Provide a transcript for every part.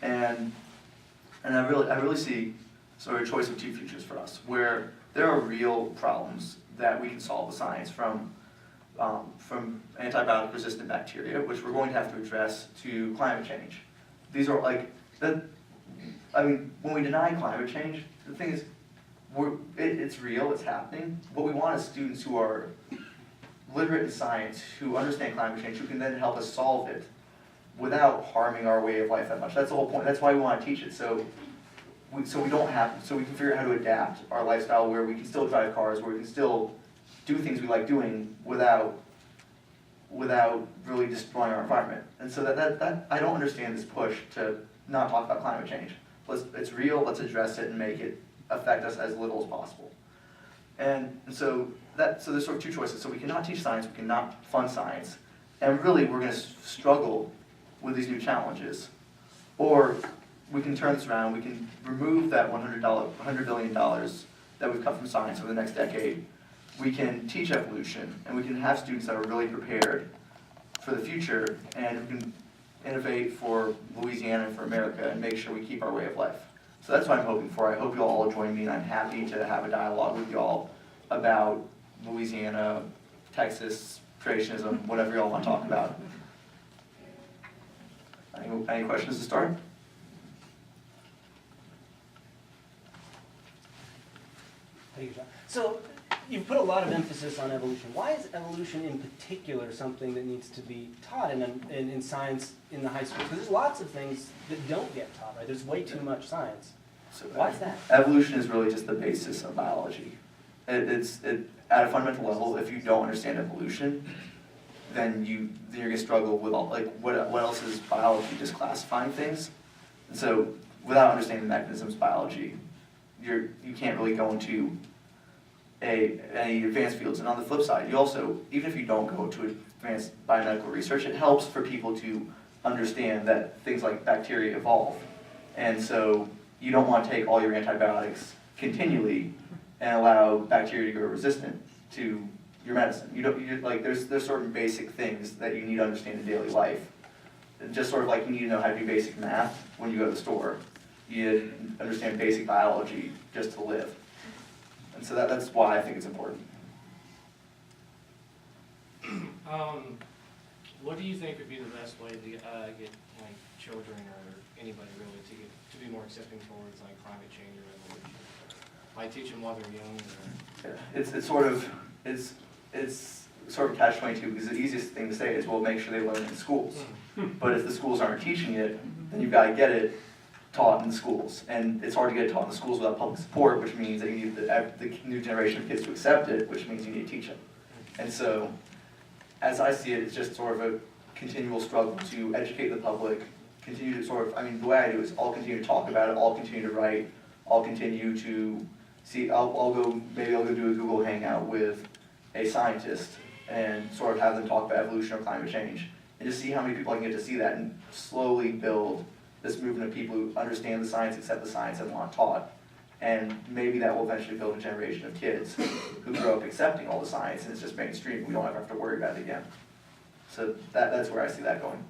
And I really see sort of a choice of two futures for us, where there are real problems that we can solve with science, from antibiotic-resistant bacteria, which we're going to have to address, to climate change. These are like, I mean, when we deny climate change, the thing is, it's real, it's happening. What we want is students who are literate in science, who understand climate change, who can then help us solve it without harming our way of life that much. That's the whole point. That's why we want to teach it. So we can figure out how to adapt our lifestyle where we can still drive cars, where we can still do things we like doing without really destroying our environment. And so that I don't understand this push to not talk about climate change. It's real, let's address it and make it affect us as little as possible. And so there's sort of two choices. So we cannot teach science, we cannot fund science, and really we're going to struggle with these new challenges. Or we can turn this around, we can remove that $100 billion that we've cut from science over the next decade. We can teach evolution, and we can have students that are really prepared for the future, and we can innovate for Louisiana and for America and make sure we keep our way of life. So that's what I'm hoping for. I hope you all join me, and I'm happy to have a dialogue with you all about Louisiana, Texas, creationism, whatever you all want to talk about. Any questions to start? So you've put a lot of emphasis on evolution. Why is evolution in particular something that needs to be taught in science in the high schools? Because there's lots of things that don't get taught, right? There's way too much science. So why is that? Evolution is really just the basis of biology. At a fundamental level, if you don't understand evolution, then you're going to struggle with what else is biology? Just classifying things. And so without understanding the mechanisms of biology, you can't really go into any advanced fields. And on the flip side, you also, even if you don't go to advanced biomedical research, it helps for people to understand that things like bacteria evolve. And so you don't want to take all your antibiotics continually and allow bacteria to grow resistant to your medicine. There's certain basic things that you need to understand in daily life. Just sort of like you need to know how to do basic math when you go to the store. You need to understand basic biology just to live. And so that's why I think it's important. What do you think would be the best way to get like children or anybody really to be more accepting towards like climate change or evolution? Like teach them while they're young? Or? Yeah, it's sort of catch-22, because the easiest thing to say is, well, make sure they learn in schools. But if the schools aren't teaching it, then you've got to get it taught in the schools. And it's hard to get it taught in the schools without public support, which means that you need the new generation of kids to accept it, which means you need to teach it. And so, as I see it, it's just sort of a continual struggle to educate the public, continue to the way I do is I'll continue to talk about it, I'll continue to write, I'll continue to see, I'll go do a Google Hangout with a scientist and sort of have them talk about evolution or climate change, and just see how many people I can get to see that, and slowly build this movement of people who understand the science, accept the science, and want taught. And maybe that will eventually build a generation of kids who grow up accepting all the science, and it's just mainstream. We don't ever have to worry about it again. So that's where I see that going.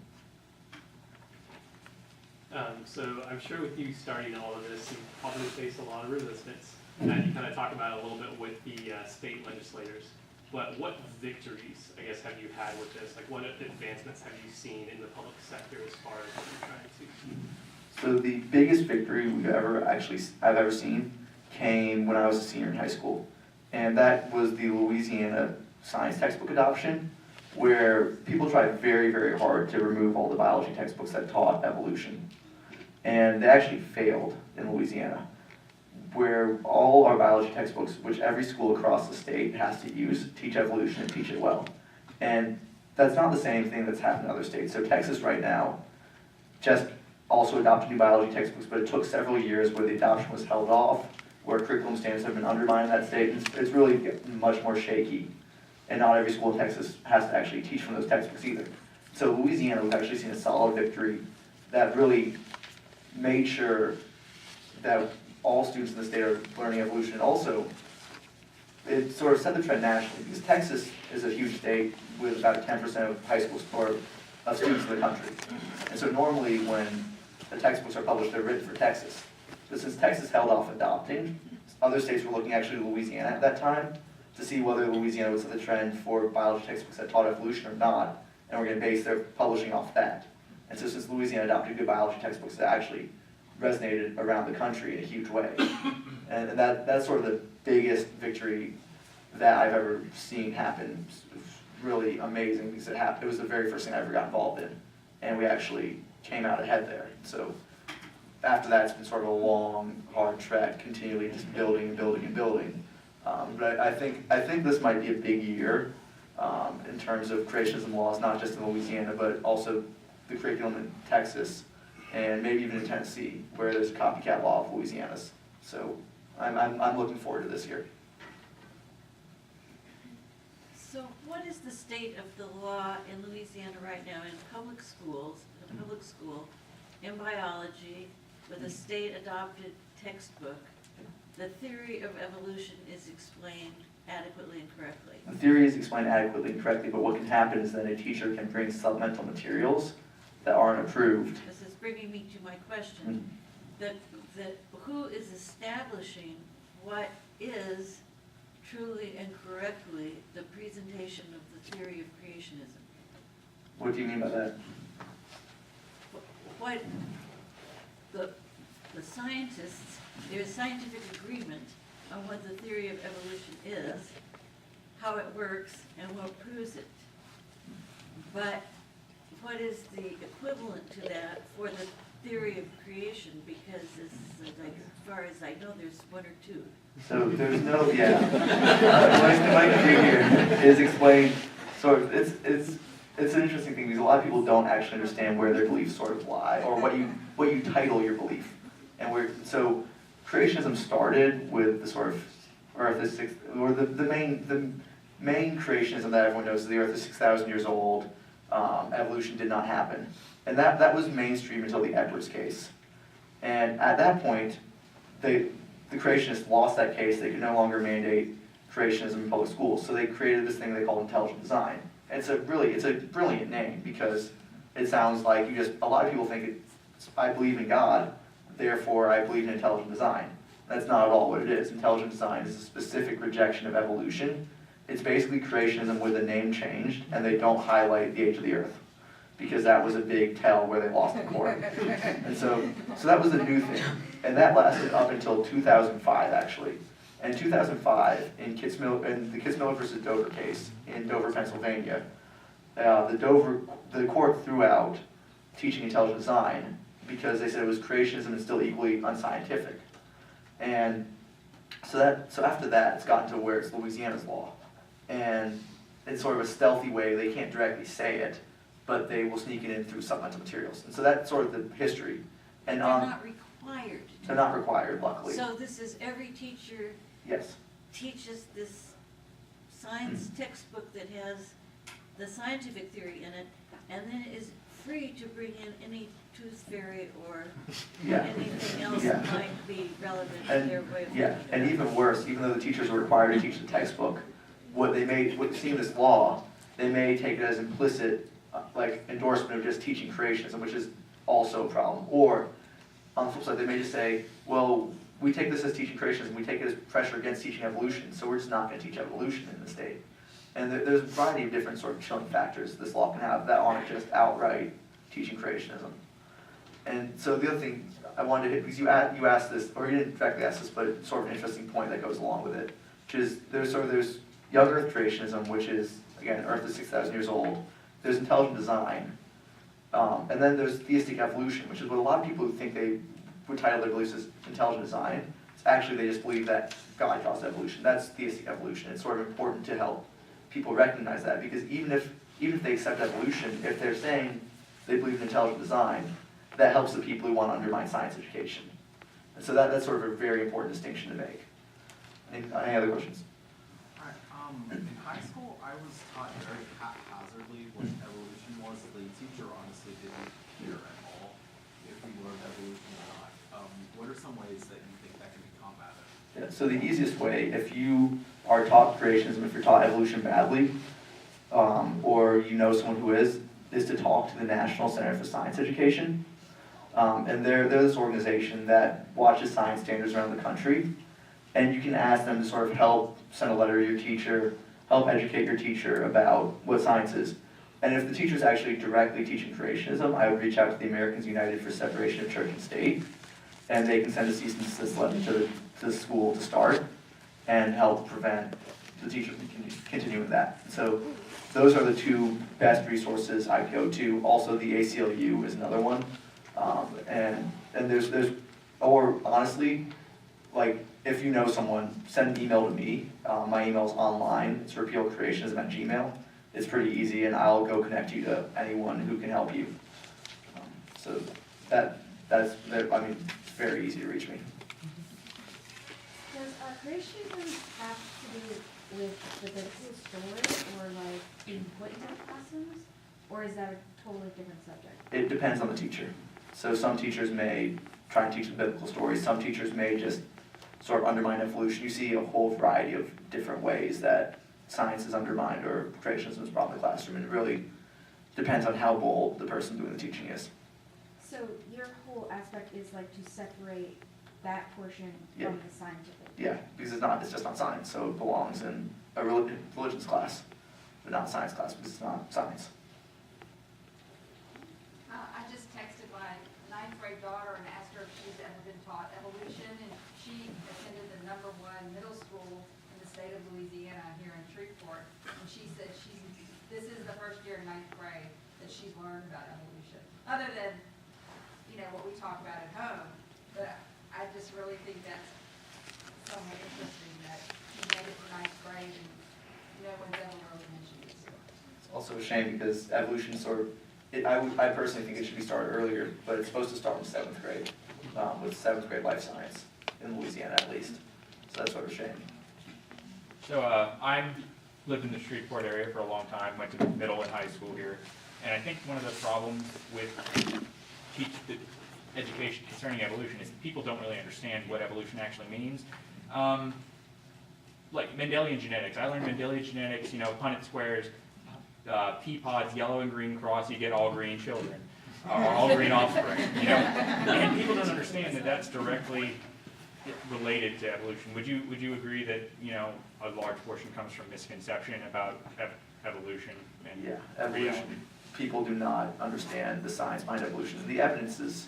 So I'm sure with you starting all of this, you probably face a lot of resistance. And you kind of talk about it a little bit with the state legislators. But what victories, I guess, have you had with this? Like, what advancements have you seen in the public sector as far as what you're trying to? So the biggest victory I've ever seen came when I was a senior in high school, and that was the Louisiana Science textbook adoption, where people tried very, very hard to remove all the biology textbooks that taught evolution, and they actually failed in Louisiana, where all our biology textbooks, which every school across the state has to use, teach evolution and teach it well. And that's not the same thing that's happened in other states. So Texas right now just also adopted new biology textbooks, but it took several years where the adoption was held off, where curriculum standards have been undermined in that state. It's really much more shaky. And not every school in Texas has to actually teach from those textbooks either. So Louisiana, we've actually seen a solid victory that really made sure that all students in the state are learning evolution. And also, it sort of set the trend nationally, because Texas is a huge state with about 10% of high school or of students in the country. And so normally when the textbooks are published, they're written for Texas. But since Texas held off adopting, other states were looking, actually Louisiana at that time, to see whether Louisiana was the trend for biology textbooks that taught evolution or not, and we're going to base their publishing off that. And so since Louisiana adopted good biology textbooks, it actually resonated around the country in a huge way. And that's sort of the biggest victory that I've ever seen happen. It was really amazing because it was the very first thing I ever got involved in. And we actually came out ahead there. So after that, it's been sort of a long, hard trek, continually just building and building and building. But I think this might be a big year in terms of creationism laws, not just in Louisiana, but also the curriculum in Texas, and maybe even in Tennessee, where there's a copycat law of Louisiana's. So I'm looking forward to this year. So what is the state of the law in Louisiana right now in public schools, in a public school, in biology, with a state-adopted textbook? The theory of evolution is explained adequately and correctly. The theory is explained adequately and correctly, but what can happen is that a teacher can bring supplemental materials that aren't approved. This is bringing me to my question, that who is establishing what is truly and correctly the presentation of the theory of creationism? What do you mean by that? What the scientists, there's scientific agreement on what the theory of evolution is, how it works, and what proves it. But what is the equivalent to that for the theory of creation? Because as far as I know, there's one or two. So there's no, my degree here is explained sort of, it's an interesting thing because a lot of people don't actually understand where their beliefs sort of lie, or what you title your belief. And so creationism started with the sort of Earth is the main creationism that everyone knows is the Earth is 6,000 years old. Evolution did not happen, and that was mainstream until the Edwards case. And at that point, the creationists lost that case. They could no longer mandate creationism in public schools, so they created this thing they call intelligent design. And it's a brilliant name because it sounds like a lot of people think I believe in God, therefore I believe in intelligent design. That's not at all what it is. Intelligent design is a specific rejection of evolution. It's basically creationism with a name changed, and they don't highlight the age of the Earth, because that was a big tell where they lost in court. And so that was the new thing. And that lasted up until 2005, actually. And in 2005, in the Kitzmiller versus Dover case in Dover, Pennsylvania, the court threw out teaching intelligent design because they said it was creationism and still equally unscientific. And so after that, it's gotten to where it's Louisiana's law. And in sort of a stealthy way, they can't directly say it, but they will sneak it in through supplemental materials. And so that's sort of the history. And They're not required to do they're not required, luckily. So this is every teacher Yes. teaches this science textbook that has the scientific theory in it, and then is free to bring in any tooth fairy or Yeah. anything else Yeah. that might be relevant to And their way of yeah, thinking. and even worse, even though the teachers are required to teach the textbook, seeing this law, they may take it as implicit, endorsement of just teaching creationism, which is also a problem. Or on the flip side, they may just say, well, we take this as teaching creationism, we take it as pressure against teaching evolution, so we're just not going to teach evolution in the state. And there's a variety of different sort of chilling factors this law can have that aren't just outright teaching creationism. And so the other thing I wanted to hit, because you asked this, or you didn't directly ask this, but it's sort of an interesting point that goes along with it, which is there's young Earth creationism, which is, again, Earth is 6,000 years old. There's intelligent design. And then there's theistic evolution, which is what a lot of people who think they would title their beliefs as intelligent design. It's actually, they just believe that God caused evolution. That's theistic evolution. It's sort of important to help people recognize that, because even if they accept evolution, if they're saying they believe in intelligent design, that helps the people who want to undermine science education. And so that's sort of a very important distinction to make. Any other questions? All right. In high school, I was taught very haphazardly what evolution was. The teacher honestly didn't care at all if we learned evolution or not. What are some ways that you think that can be combated? Yeah, so the easiest way, if you are taught creationism, if you're taught evolution badly, or you know someone who is to talk to the National Center for Science Education. And they're this organization that watches science standards around the country. And you can ask them to sort of help send a letter to your teacher, help educate your teacher about what science is. And if the teacher's actually directly teaching creationism, I would reach out to the Americans United for Separation of Church and State, and they can send a cease and desist letter to the school to start and help prevent the teacher from continuing that. So those are the two best resources I go to. Also, the ACLU is another one. And there's, or honestly, like, if you know someone, send an email to me. My email's online. It's repealcreationism@gmail. It's pretty easy, and I'll go connect you to anyone who can help you. So that's I mean, it's very easy to reach me. Does creationism have to do with the biblical story or like being put into the classrooms? Or is that a totally different subject? It depends on the teacher. So some teachers may try and teach the biblical stories. Some teachers may just sort of undermine evolution. You see a whole variety of different ways that science is undermined or creationism is brought in the classroom, and it really depends on how bold the person doing the teaching is. So your whole aspect is like to separate that portion Yeah. from the scientific? Yeah, because it's just not science, so it belongs in a religions class, but not science class because it's not science. I just texted my 9th grade daughter and asked her if she's ever been taught evolution, and she attended the #1 middle school in the state of Louisiana here in Shreveport, and she said this is the first year in 9th grade that she's learned about evolution, other than, you know, what we talk about at home. But I just really think that's somewhat interesting that she made it to 9th grade and no one's ever really mentioned it. It's also a shame because evolution sort of, I personally think it should be started earlier, but it's supposed to start in 7th grade, with 7th grade life science, in Louisiana at least. So that's sort of a shame. So I've lived in the Shreveport area for a long time, went to middle and high school here, and I think one of the problems with the education concerning evolution is people don't really understand what evolution actually means. Like Mendelian genetics, I learned Mendelian genetics, you know, Punnett squares, pea pods, yellow and green cross, you get all green children, or all green offspring, you know. And people don't understand that that's directly related to evolution. Would you agree that, you know, a large portion comes from misconception about evolution and Yeah, evolution. reality? People do not understand the science behind evolution. The evidence is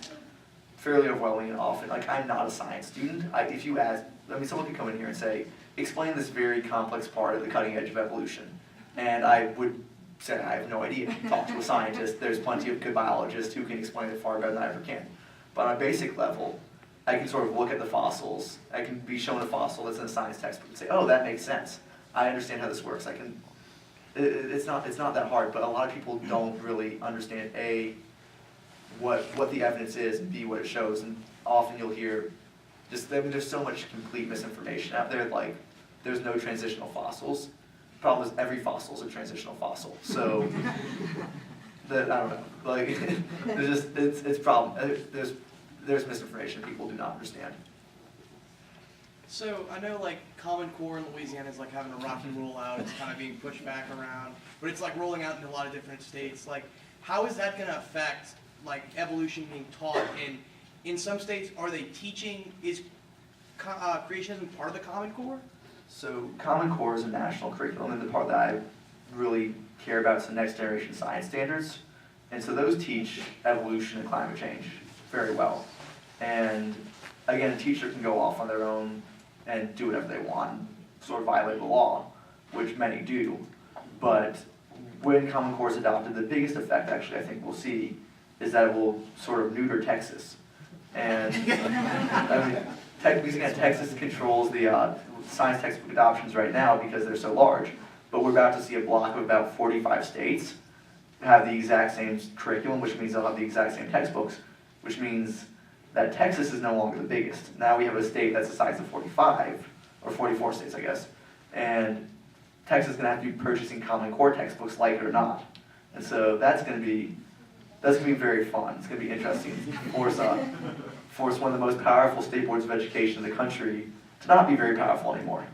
fairly overwhelming and often, like, I'm not a science student. If you ask, I mean, someone could come in here and say, explain this very complex part of the cutting edge of evolution. And I would say, I have no idea. Talk to a scientist. There's plenty of good biologists who can explain it far better than I ever can. But on a basic level, I can sort of look at the fossils. I can be shown a fossil that's in a science textbook and say, oh, that makes sense. I understand how this works. It's not that hard, but a lot of people don't really understand, A, what the evidence is, and B, what it shows. And often you'll hear there's so much complete misinformation out there, like there's no transitional fossils. The problem is every fossil is a transitional fossil. So I don't know, like it's problem. There's misinformation people do not understand. So I know like Common Core in Louisiana is like having a rocky rollout. It's kind of being pushed back around, but it's like rolling out into a lot of different states. Like, how is that going to affect like evolution being taught? And in some states, are they teaching, is creationism part of the Common Core? So Common Core is a national curriculum, and the part that I really care about is the next generation science standards. And so those teach evolution and climate change very well. And again, a teacher can go off on their own and do whatever they want, sort of violate the law, which many do. But when Common Core is adopted, the biggest effect actually I think we'll see is that it will sort of neuter Texas. And I mean, because again, Texas controls the science textbook adoptions right now because they're so large. But we're about to see a block of about 45 states have the exact same curriculum, which means they'll have the exact same textbooks, which means that Texas is no longer the biggest. Now we have a state that's the size of 45, or 44 states, I guess. And Texas is going to have to be purchasing Common Core textbooks, like it or not. And so that's going to be very fun. It's going to be interesting to force one of the most powerful state boards of education in the country to not be very powerful anymore.